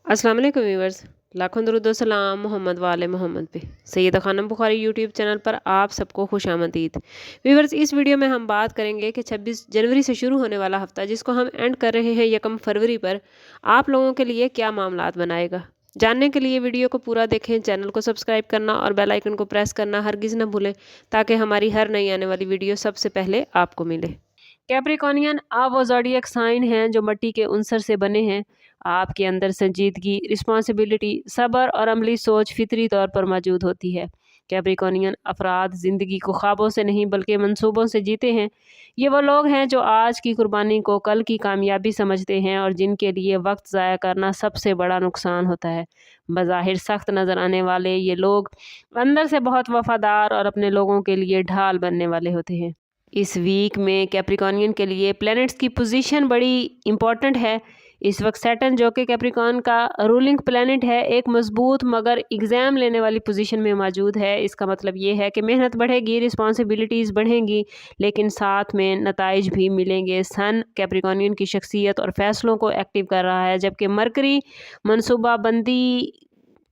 अस्सलाम वालेकुम व्यूवर्स। लाखों दरूद व सलाम मोहम्मद वाले मोहम्मद पे। सैयदा खानम बुखारी यूट्यूब चैनल पर आप सबको खुशामदीद। व्यूवर्स, इस वीडियो में हम बात करेंगे कि 26 जनवरी से शुरू होने वाला हफ्ता, जिसको हम एंड कर रहे हैं 1 फरवरी पर, आप लोगों के लिए क्या मामलात बनाएगा। जानने के लिए वीडियो को पूरा देखें, चैनल को सब्सक्राइब करना और बेल आइकन को प्रेस करना हरगिज़ न भूलें, ताकि हमारी हर नई आने वाली वीडियो सबसे पहले आपको मिले। कैप्रिकॉर्नियन, आप वो ज़ोडिएक साइन हैं जो मिट्टी के उनसर से बने हैं। आपके अंदर संजीदगी, रिस्पॉन्सिबिलिटी, सब्र और अमली सोच फितरी तौर पर मौजूद होती है। कैप्रिकॉर्नियन अफराद ज़िंदगी को ख्वाबों से नहीं बल्कि मंसूबों से जीते हैं। ये वो लोग हैं जो आज की कुर्बानी को कल की कामयाबी समझते हैं और जिनके लिए वक्त ज़ाया करना सबसे बड़ा नुकसान होता है। बज़ाहिर सख्त नज़र आने वाले ये लोग अंदर से बहुत वफादार और अपने लोगों के लिए ढाल बनने वाले होते हैं। इस वीक में कैप्रिकॉर्नियन के लिए प्लैनेट्स की पोजीशन बड़ी इंपॉर्टेंट है। इस वक्त सैटर्न, जो कि कैप्रिकॉर्न का रूलिंग प्लैनेट है, एक मजबूत मगर एग्ज़ाम लेने वाली पोजीशन में मौजूद है। इसका मतलब ये है कि मेहनत बढ़ेगी, रिस्पॉन्सिबिलिटीज़ बढ़ेंगी, लेकिन साथ में नताइज भी मिलेंगे। सन कैप्रिकॉर्नियन की शख्सियत और फैसलों को एक्टिव कर रहा है, जबकि मरकरी मनसूबाबंदी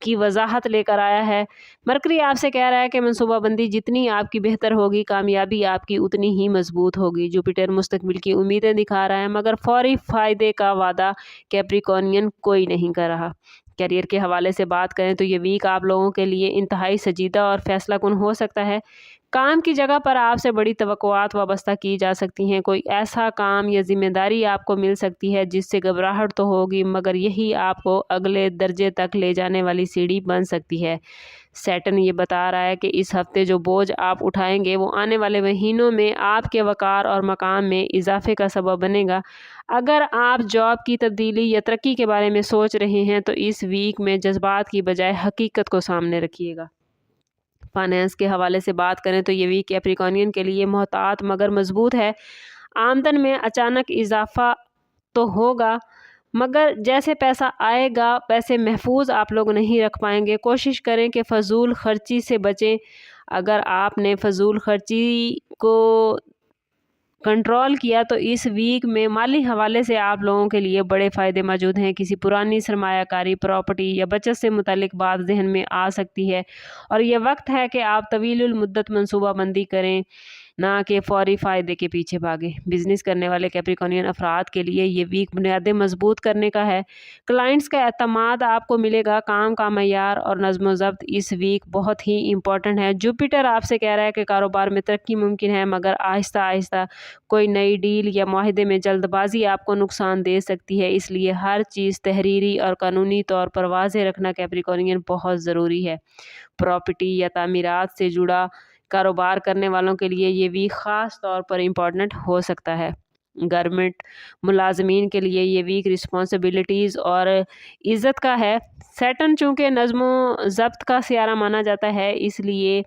की वजाहत लेकर आया है। मरकरी आपसे कह रहा है कि मनसूबाबंदी जितनी आपकी बेहतर होगी, कामयाबी आपकी उतनी ही मजबूत होगी। जुपिटर मुस्तकबिल की उम्मीदें दिखा रहा है, मगर फौरी फ़ायदे का वादा कैप्रिकॉर्नियन कोई नहीं कर रहा। करियर के हवाले से बात करें तो ये वीक आप लोगों के लिए इंतहाई संजीदा और फैसला कुन हो सकता है। काम की जगह पर आपसे बड़ी तवक्कुआत वाबस्ता की जा सकती हैं। कोई ऐसा काम या ज़िम्मेदारी आपको मिल सकती है जिससे घबराहट तो होगी, मगर यही आपको अगले दर्जे तक ले जाने वाली सीढ़ी बन सकती है। सैटर्न ये बता रहा है कि इस हफ्ते जो बोझ आप उठाएंगे वो आने वाले महीनों में आपके वक़ार और मकाम में इजाफे का सबब बनेगा। अगर आप जॉब की तब्दीली या तरक्की के बारे में सोच रहे हैं तो इस वीक में जज्बात की बजाय हकीकत को सामने रखिएगा। फाइनेंस के हवाले से बात करें तो ये वीक कैप्रिकॉर्नियन के लिए मोहतात मगर मजबूत है। आमदन में अचानक इजाफा तो होगा, मगर जैसे पैसा आएगा वैसे महफूज आप लोग नहीं रख पाएंगे। कोशिश करें कि फ़जूल खर्ची से बचें। अगर आपने फ़जूल खर्ची को कंट्रोल किया तो इस वीक में माली हवाले से आप लोगों के लिए बड़े फ़ायदे मौजूद हैं। किसी पुरानी सरमायाकारी, प्रॉपर्टी या बचत से मुतालिक बात जहन में आ सकती है और ये वक्त है कि आप तवीलुल मुद्दत मनसूबाबंदी करें, ना कि फौरी फ़ायदे के पीछे भागें। बिज़नेस करने वाले कैप्रिकॉर्नियन अफराद के लिए ये वीक बुनियादें मजबूत करने का है। क्लाइंट्स का एतमाद आपको मिलेगा। काम का मयार और नज़्म ज़ब्त इस वीक बहुत ही इंपॉर्टेंट है। जुपिटर आपसे कह रहा है कि कारोबार में तरक्की मुमकिन है, मगर आहिस्ता आहिस्ता कोई नई डील या मुआहदे में जल्दबाजी आपको नुकसान दे सकती है। इसलिए हर चीज़ तहरीरी और कानूनी तौर पर वाज़ेह रखना कैप्रिकॉर्नियन बहुत ज़रूरी है। प्रॉपर्टी या तामीरात से जुड़ा कारोबार करने वालों के लिए ये वीक ख़ास तौर पर इम्पोर्टेंट हो सकता है। गवर्नमेंट मुलाजमीन के लिए ये वीक रिस्पॉन्सिबिलिटीज़ और इज़्ज़त का है। सैटर्न चूँकि नज़्म ज़ब्त का सियारा माना जाता है, इसलिए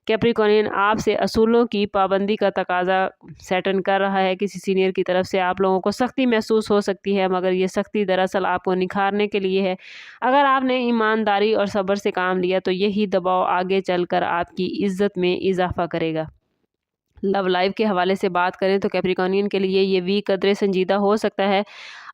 कैप्रिकॉर्नियन आपसे असूलों की पाबंदी का तकाज़ा सैटर्न कर रहा है। किसी सीनियर की तरफ से आप लोगों को सख्ती महसूस हो सकती है, मगर ये सख्ती दरअसल आपको निखारने के लिए है। अगर आपने ईमानदारी और सब्र से काम लिया तो यही दबाव आगे चलकर आपकी इज़्ज़त में इजाफ़ा करेगा। लव लाइफ के हवाले से बात करें तो कैप्रिकॉर्नियन के लिए ये वीक कदरे संजीदा हो सकता है।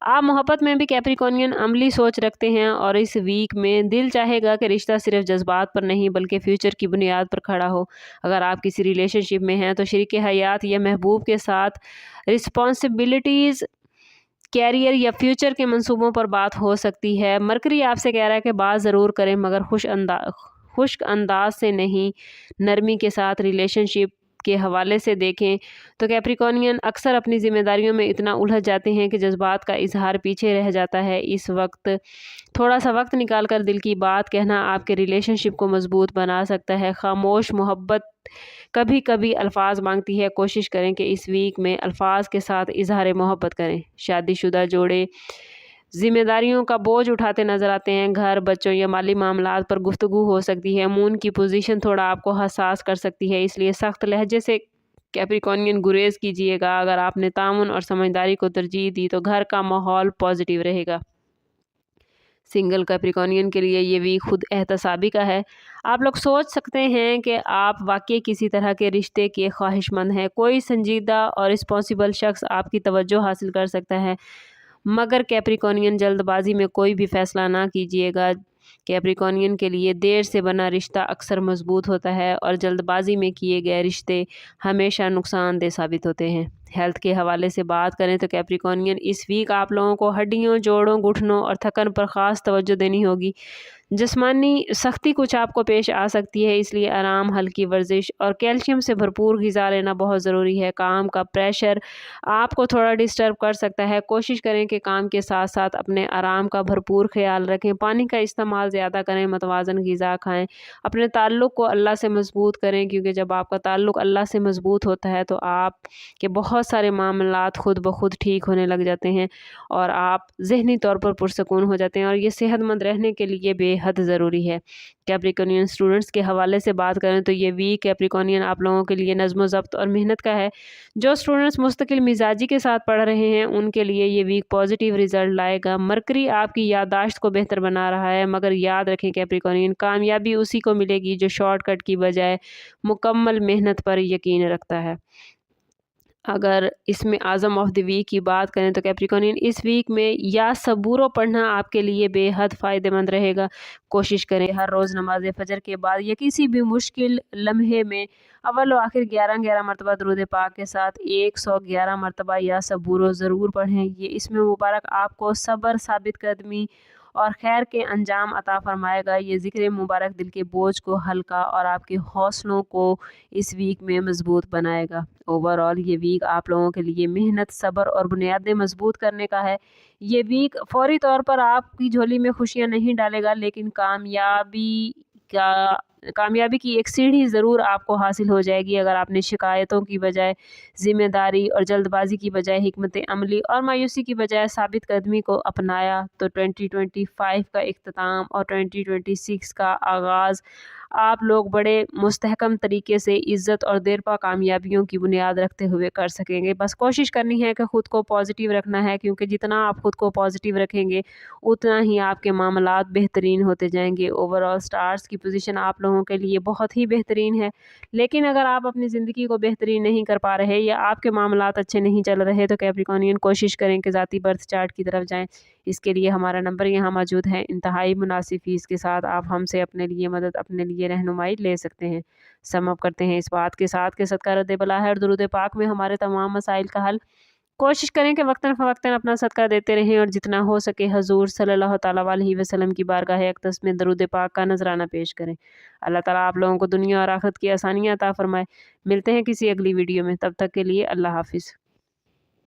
आप मोहब्बत में भी कैप्रिकॉर्नियन अमली सोच रखते हैं और इस वीक में दिल चाहेगा कि रिश्ता सिर्फ जज्बात पर नहीं बल्कि फ्यूचर की बुनियाद पर खड़ा हो। अगर आप किसी रिलेशनशिप में हैं तो शरीके हयात या महबूब के साथ रिस्पॉन्सिबिलिटीज़, कैरियर या फ्यूचर के मंसूबों पर बात हो सकती है। मरकरी आपसे कह रहा है कि बात ज़रूर करें, मगर खुश्क अंदाज से नहीं, नरमी के साथ। रिलेशनशिप के हवाले से देखें तो कैप्रिकॉर्नियन अक्सर अपनी जिम्मेदारियों में इतना उलझ जाते हैं कि जज्बात का इजहार पीछे रह जाता है। इस वक्त थोड़ा सा वक्त निकाल कर दिल की बात कहना आपके रिलेशनशिप को मजबूत बना सकता है। खामोश मोहब्बत कभी कभी अल्फाज मांगती है। कोशिश करें कि इस वीक में अल्फाज के साथ इजहार मोहब्बत करें। शादीशुदा जोड़े जिम्मेदारियों का बोझ उठाते नजर आते हैं। घर, बच्चों या माली मामलात पर गुफ्तगू हो सकती है। मून की पोजीशन थोड़ा आपको हसास कर सकती है, इसलिए सख्त लहजे से कैप्रिकॉर्नियन गुरेज कीजिएगा। अगर आपने तामुन और समझदारी को तरजीह दी तो घर का माहौल पॉजिटिव रहेगा। सिंगल कैप्रिकॉर्नियन के लिए ये वीक खुद एहतसाबी का है। आप लोग सोच सकते हैं कि आप वाकई किसी तरह के रिश्ते के ख्वाहिशमंद हैं। कोई संजीदा और रिस्पॉन्सिबल शख्स आपकी तवज्जो हासिल कर सकता है, मगर कैप्रिकॉर्नियन जल्द बाजी में कोई भी फैसला ना कीजिएगा। कैप्रिकॉर्नियन के लिए देर से बना रिश्ता अक्सर मजबूत होता है और जल्दबाजी में किए गए रिश्ते हमेशा नुकसानदेह साबित होते हैं। हेल्थ के हवाले से बात करें तो कैप्रिकॉर्नियन इस वीक आप लोगों को हड्डियों, जोड़ों, घुटनों और थकन पर ख़ास तवज्जो देनी होगी। जिस्मानी सख्ती कुछ आपको पेश आ सकती है, इसलिए आराम, हल्की वर्जिश और कैल्शियम से भरपूर ग़िज़ा लेना बहुत ज़रूरी है। काम का प्रेशर आपको थोड़ा डिस्टर्ब कर सकता है। कोशिश करें कि काम के साथ साथ अपने आराम का भरपूर ख्याल रखें। पानी का इस्तेमाल ज़्यादा करें, मतवाज़न ग़िज़ा खाएँ। अपने ताल्लुक़ को अल्लाह से मज़बूत करें, क्योंकि जब आपका ताल्लुक़ अल्लाह से मज़बूत होता है तो आपके बहुत सारे मामलात खुद ब खुद ठीक होने लग जाते हैं और आप ज़हनी तौर पर पुरसकून हो जाते हैं, और ये सेहतमंद रहने के लिए बेहद ज़रूरी है। कैप्रिकॉर्नियन स्टूडेंट्स के हवाले से बात करें तो ये वीक कैप्रिकॉर्नियन आप लोगों के लिए नज़्म ज़ब्त और मेहनत का है। जो स्टूडेंट्स मुस्तकिल मिजाजी के साथ पढ़ रहे हैं उनके लिए ये वीक पॉजिटिव रिजल्ट लाएगा। मरकरी आपकी याददाश्त को बेहतर बना रहा है, मगर याद रखें कैप्रिकॉर्नियन, कामयाबी उसी को मिलेगी जो शॉर्टकट की बजाय मुकम्मल मेहनत पर यकीन रखता है। अगर इसमें आज़म ऑफ द वीक की बात करें तो कैप्रिकॉर्नियन इस वीक में या सबूरो पढ़ना आपके लिए बेहद फ़ायदेमंद रहेगा। कोशिश करें हर रोज़ नमाज फ़जर के बाद या किसी भी मुश्किल लम्हे में अव्वल व आखिर 11-11 मरतबा दुरूद पाक के साथ 111 मरतबा या सबूरो ज़रूर पढ़ें। ये इसमें मुबारक आपको सब्र, साबित कदमी और खैर के अंजाम अता फ़रमाएगा। ये ज़िक्र मुबारक दिल के बोझ को हल्का और आपके हौसलों को इस वीक में मजबूत बनाएगा। ओवरऑल ये वीक आप लोगों के लिए मेहनत, सब्र और बुनियादें मजबूत करने का है। ये वीक फौरी तौर पर आपकी झोली में खुशियाँ नहीं डालेगा, लेकिन कामयाबी की एक सीढ़ी ज़रूर आपको हासिल हो जाएगी अगर आपने शिकायतों की बजाय ज़िम्मेदारी और जल्दबाजी की बजाय हिकमत अमली और मायूसी की बजाय साबित कदमी को अपनाया। तो 2025 का इख्तिताम और 2026 का आगाज़ आप लोग बड़े मुस्तहकम तरीके से इज़्ज़त और देरपा कामयाबियों की बुनियाद रखते हुए कर सकेंगे। बस कोशिश करनी है कि ख़ुद को पॉजिटिव रखना है, क्योंकि जितना आप ख़ुद को पॉजिटिव रखेंगे उतना ही आपके मामलात बेहतरीन होते जाएंगे। ओवरऑल स्टार्स की पोजीशन आप लोगों के लिए बहुत ही बेहतरीन है, लेकिन अगर आप अपनी ज़िंदगी को बेहतरीन नहीं कर पा रहे या आपके मामलात अच्छे नहीं चल रहे तो कैप्रिकॉर्नियन कोशिश करें कि ज़ाती बर्थ चार्ट की तरफ जाएँ। इसके लिए हमारा नंबर यहाँ मौजूद है। इंतहाई मुनासिब फ़ीस के साथ आप हमसे अपने लिए मदद, अपने लिए रहनुमाई ले सकते हैं। सम अप करते हैं इस बात के साथ कि सदका रद्द बला है और दुरूद पाक में हमारे तमाम मसाइल का हल। कोशिश करें कि वक्तन फ़वक्तन अपना सदका देते रहें और जितना हो सके हजूर सल्लल्लाहु तआला अलैहि वसल्लम की बारगाह अक़दस में दरूद पाक का नजराना पेश करें। अल्लाह ताला आप लोगों को दुनिया और आखिरत की आसानियाँ अता फ़रमाए। मिलते हैं किसी अगली वीडियो में, तब तक के लिए अल्लाह हाफ़िज़।